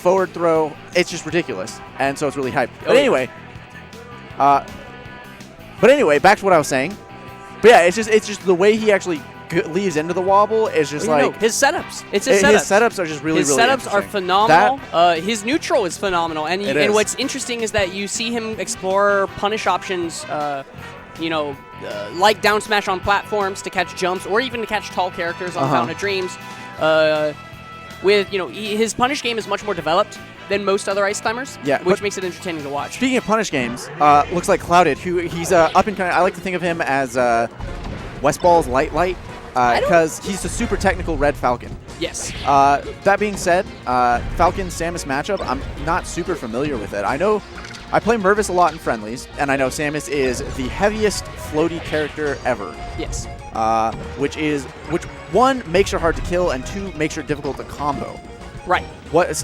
forward throw. It's just ridiculous. And so it's really hype. But anyway, back to what I was saying. But yeah, it's just the way he actually leads into the wobble is just his setups. It's his setups are just really his setups are phenomenal. His neutral is phenomenal, and what's interesting is that you see him explore punish options. Like down smash on platforms to catch jumps, or even to catch tall characters on Fountain of Dreams. His punish game is much more developed than most other ice climbers, which makes it entertaining to watch. Speaking of punish games, looks like Clouded, who he's up in kind of. I like to think of him as Westball's Light, because he's a super technical red Falcon. Yes. That being said, Falcon-Samus matchup, I'm not super familiar with it. I know I play Mervis a lot in friendlies, and I know Samus is the heaviest floaty character ever. Yes. Which one, makes her hard to kill, and two, makes her difficult to combo. Right.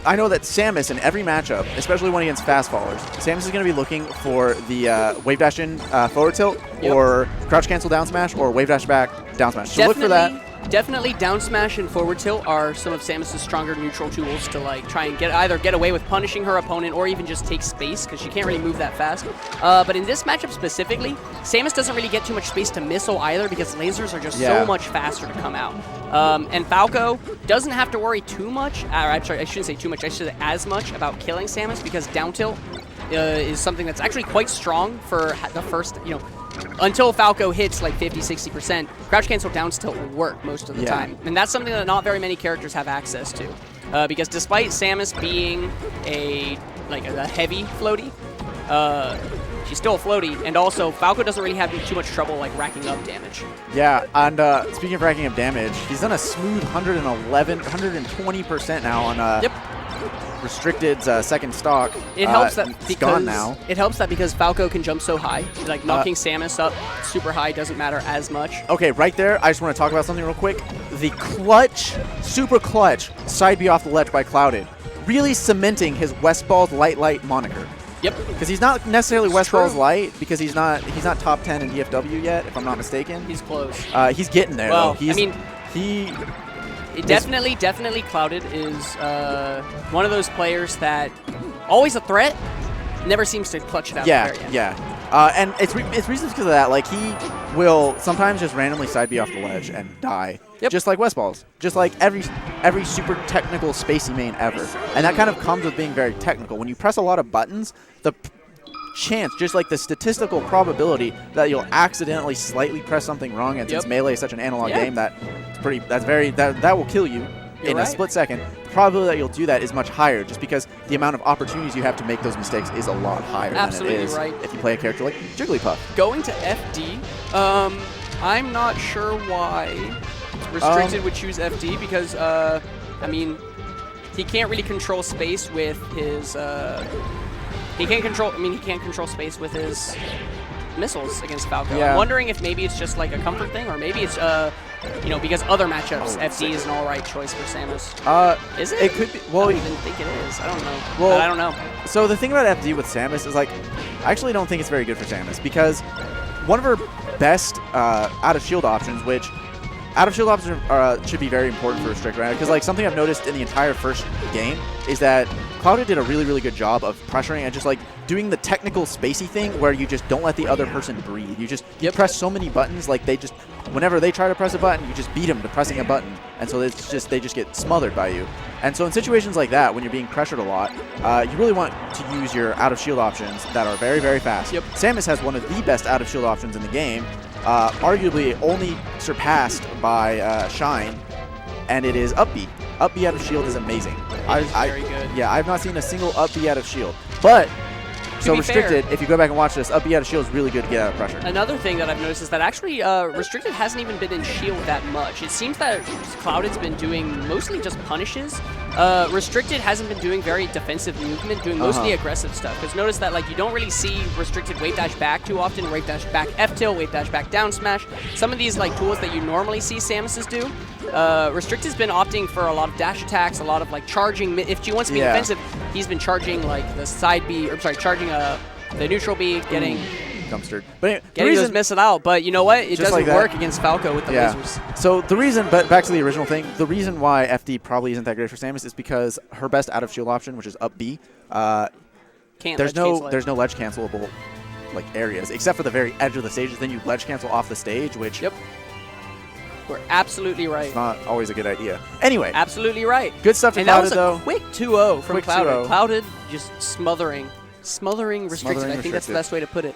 I know that Samus in every matchup, especially one against fast fallers, Samus is going to be looking for the wave dash in forward tilt, or crouch cancel down smash, or wave dash back down smash. So look for that. Definitely down smash and forward tilt are some of Samus's stronger neutral tools to try and either get away with punishing her opponent or even just take space, because she can't really move that fast. But in this matchup specifically, Samus doesn't really get too much space to missile either, because lasers are just so much faster to come out. And Falco doesn't have to worry too much. I'm sorry, I shouldn't say too much. I should say as much about killing Samus, because down tilt is something that's actually quite strong for the first, until Falco hits like 50-60%, crouch cancel down tilt will work most of the time. And that's something that not very many characters have access to. Because despite Samus being a heavy floaty, she's still a floaty, and also Falco doesn't really have too much trouble racking up damage. Yeah, and speaking of racking up damage, he's done a smooth 120% now on Restricted's second stock. It helps that it's gone now. It helps that because Falco can jump so high, knocking Samus up super high doesn't matter as much. Okay, right there, I just want to talk about something real quick. The clutch, super clutch, side B off the ledge by Clouded, really cementing his Westball's Light moniker. Yep. Because he's not necessarily Westball's Light, because he's not top 10 in DFW yet, if I'm not mistaken. He's close. He's getting there. Well, though. Definitely Clouded is one of those players that always a threat, never seems to clutch it out. And it's reasons because of that. He will sometimes just randomly side B off the ledge and die. Just like Westballs. Just like every super technical spacey main ever. And that kind of comes with being very technical. When you press a lot of buttons, the chance, just the statistical probability that you'll accidentally slightly press something wrong, and since Melee is such an analog game, that will kill you in a split second. The probability that you'll do that is much higher, just because the amount of opportunities you have to make those mistakes is a lot higher than it is if you play a character like Jigglypuff. Going to FD, I'm not sure why Restricted would choose FD, because he can't really control space with his he can't control space with his missiles against Falco. I'm wondering if maybe it's just a comfort thing, or maybe it's because other matchups, FD is an alright choice for Samus. Is it? It could be. Well, I don't even think it is. I don't know. Well, I don't know. So the thing about FD with Samus is I actually don't think it's very good for Samus, because one of her best out of shield options, which out of shield options should be very important for a strict round, because something I've noticed in the entire first game is that Clouded did a really, really good job of pressuring and just doing the technical spacey thing where you just don't let the other person breathe. You just press so many buttons, whenever they try to press a button, you just beat them to pressing a button, and so they just get smothered by you. And so in situations like that, when you're being pressured a lot, you really want to use your out of shield options that are very, very fast. Samus has one of the best out of shield options in the game, arguably only surpassed by Shine, and it is up B. Up B out of shield is amazing. Very good. Yeah, I've not seen a single up B out of shield. But so Restricted, if you go back and watch this, up B out of shield is really good to get out of pressure. Another thing that I've noticed is that actually Restricted hasn't even been in shield that much. It seems that Clouded's been doing mostly just punishes. Restricted hasn't been doing very defensive movement, doing mostly aggressive stuff. Because notice that you don't really see Restricted wave dash back too often, wave dash back F tilt, wave dash back down smash. Some of these tools that you normally see Samus's do. Restricted's been opting for a lot of dash attacks, a lot of charging. If she wants to be defensive, he's been charging the side B, or sorry, charging the neutral B, getting dumpstered. But anyway, Getting missing out, but you know what? It doesn't like work against Falco with the yeah. lasers. So the reason, but back to the original thing, the reason why FD probably isn't that great for Samus is because her best out of shield option, which is up B, there's no ledge cancelable like areas except for the very edge of the stage. Then you ledge cancel off the stage, which we're absolutely right. It's not always a good idea. Anyway, absolutely right. Good stuff to Clouded though. And that was a quick 2-0 from Quick Clouded. 2-0. Clouded just smothering restricted. I think that's the best way to put it.